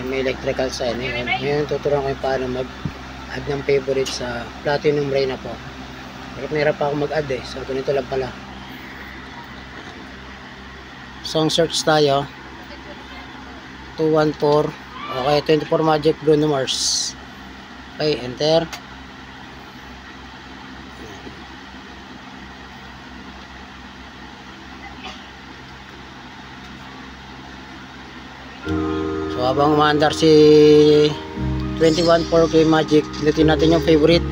may electrical sign. Ngayon tuturuan ko yung paano mag-add ng favorite sa Platinum Reyna po. Hirap pa ako mag-add eh. So ganito lang pala. Song search tayo. 214. Okay, 24 Magic Bruno Mars. Okay, enter. So habang umaandar si 21 4K Magic, pinutin natin yung favorite.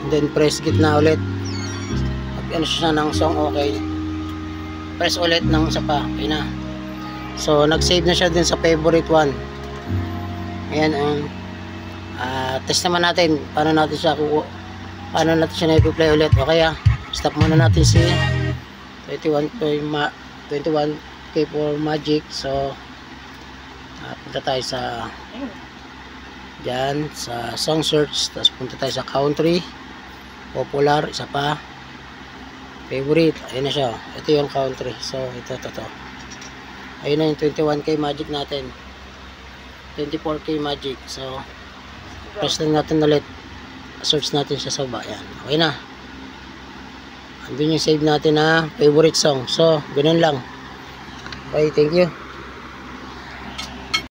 And then press gitna ulit. Pag ano siya ng song okay. Press ulit ng isa pa. Okay na. So nag-save na siya din sa favorite one. Ayan, test naman natin paano natin siya na-play ulit. Okay stop muna natin si 21K for Magic. So punta tayo sa dyan sa song search, tapos punta tayo sa country, popular, isa pa, favorite. Ayun na siya, ito yung country. So ito. Ayun na yung 21K Magic natin, 24K Magic. So press lang natin ulit, search natin siya sa baba. Yan, okay na, andun yung save natin na favorite song. So ganun lang. Okay, thank you.